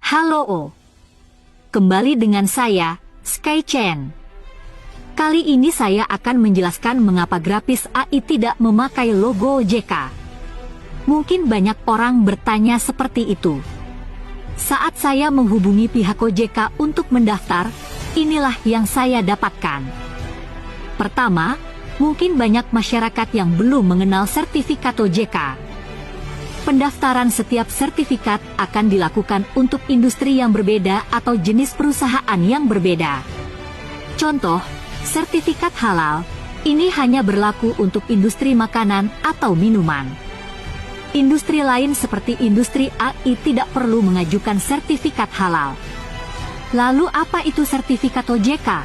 Halo, kembali dengan saya, Sky Chen. Kali ini saya akan menjelaskan mengapa grafis AI tidak memakai logo OJK. Mungkin banyak orang bertanya seperti itu. Saat saya menghubungi pihak OJK untuk mendaftar, inilah yang saya dapatkan. Pertama, mungkin banyak masyarakat yang belum mengenal sertifikat OJK. Pendaftaran setiap sertifikat akan dilakukan untuk industri yang berbeda atau jenis perusahaan yang berbeda. Contoh, sertifikat halal, ini hanya berlaku untuk industri makanan atau minuman. Industri lain seperti industri AI tidak perlu mengajukan sertifikat halal. Lalu apa itu sertifikat OJK?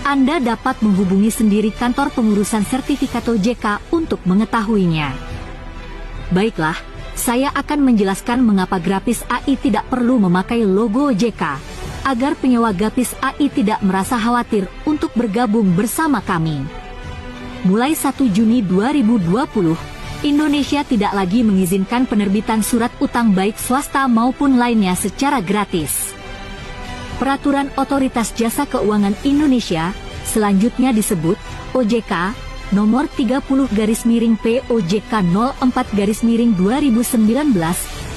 Anda dapat menghubungi sendiri kantor pengurusan sertifikat OJK untuk mengetahuinya. Baiklah, saya akan menjelaskan mengapa grafis AI tidak perlu memakai logo OJK, agar penyewa grafis AI tidak merasa khawatir untuk bergabung bersama kami. Mulai 1 Juni 2020, Indonesia tidak lagi mengizinkan penerbitan surat utang baik swasta maupun lainnya secara gratis. Peraturan Otoritas Jasa Keuangan Indonesia, selanjutnya disebut OJK, Nomor 30-POJK 04-2019,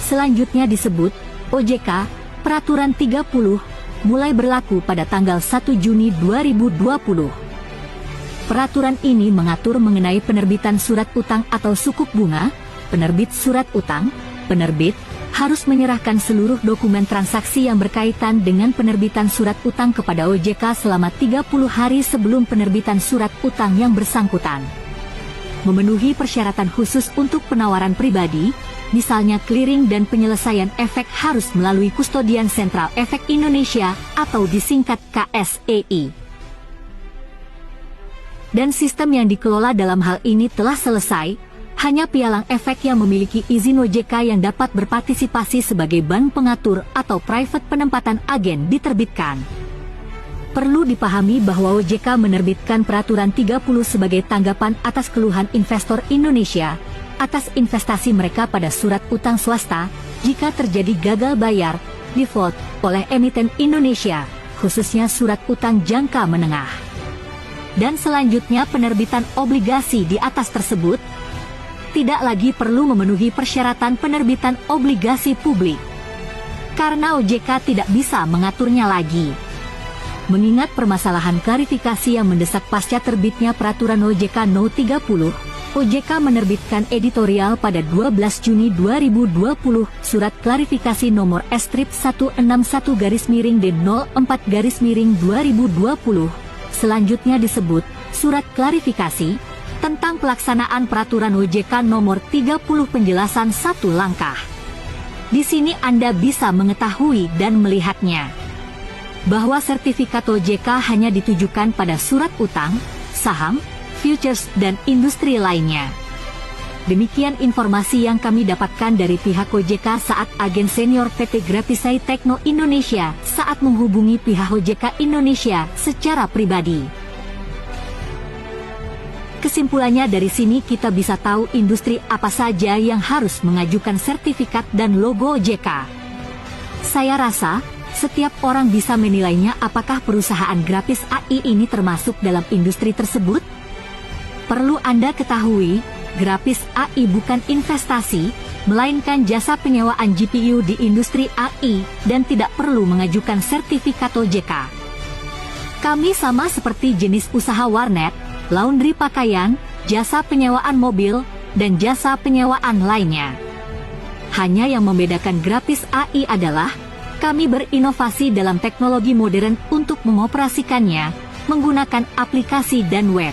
selanjutnya disebut OJK, Peraturan 30, mulai berlaku pada tanggal 1 Juni 2020. Peraturan ini mengatur mengenai penerbitan surat utang atau sukuk bunga. Penerbit surat utang, penerbit, harus menyerahkan seluruh dokumen transaksi yang berkaitan dengan penerbitan surat utang kepada OJK selama 30 hari sebelum penerbitan surat utang yang bersangkutan. Memenuhi persyaratan khusus untuk penawaran pribadi, misalnya clearing dan penyelesaian efek harus melalui Kustodian Sentral Efek Indonesia atau disingkat KSEI. Dan sistem yang dikelola dalam hal ini telah selesai. Hanya pialang efek yang memiliki izin OJK yang dapat berpartisipasi sebagai bank pengatur atau private penempatan agen diterbitkan. Perlu dipahami bahwa OJK menerbitkan Peraturan 30 sebagai tanggapan atas keluhan investor Indonesia atas investasi mereka pada surat utang swasta jika terjadi gagal bayar, default, oleh emiten Indonesia, khususnya surat utang jangka menengah. Dan selanjutnya penerbitan obligasi di atas tersebut tidak lagi perlu memenuhi persyaratan penerbitan obligasi publik, karena OJK tidak bisa mengaturnya lagi. Mengingat permasalahan klarifikasi yang mendesak pasca terbitnya Peraturan OJK No. 30, OJK menerbitkan editorial pada 12 Juni 2020 Surat Klarifikasi Nomor S-161-D04-2020, selanjutnya disebut Surat Klarifikasi tentang pelaksanaan Peraturan OJK Nomor 30 Penjelasan 1 Langkah. Di sini Anda bisa mengetahui dan melihatnya bahwa sertifikat OJK hanya ditujukan pada surat utang, saham, futures, dan industri lainnya. Demikian informasi yang kami dapatkan dari pihak OJK saat agen senior PT Grafisai Tekno Indonesia saat menghubungi pihak OJK Indonesia secara pribadi. Kesimpulannya dari sini kita bisa tahu industri apa saja yang harus mengajukan sertifikat dan logo OJK. Saya rasa, setiap orang bisa menilainya apakah perusahaan grafis AI ini termasuk dalam industri tersebut. Perlu Anda ketahui, grafis AI bukan investasi, melainkan jasa penyewaan GPU di industri AI dan tidak perlu mengajukan sertifikat OJK. Kami sama seperti jenis usaha warnet, laundry pakaian, jasa penyewaan mobil, dan jasa penyewaan lainnya. Hanya yang membedakan grafis AI adalah, kami berinovasi dalam teknologi modern untuk mengoperasikannya, menggunakan aplikasi dan web.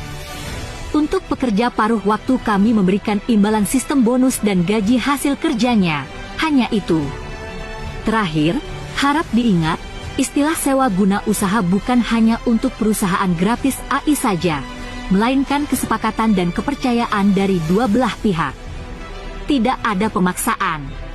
Untuk pekerja paruh waktu kami memberikan imbalan sistem bonus dan gaji hasil kerjanya, hanya itu. Terakhir, harap diingat, istilah sewa guna usaha bukan hanya untuk perusahaan grafis AI saja, melainkan kesepakatan dan kepercayaan dari dua belah pihak. Tidak ada pemaksaan.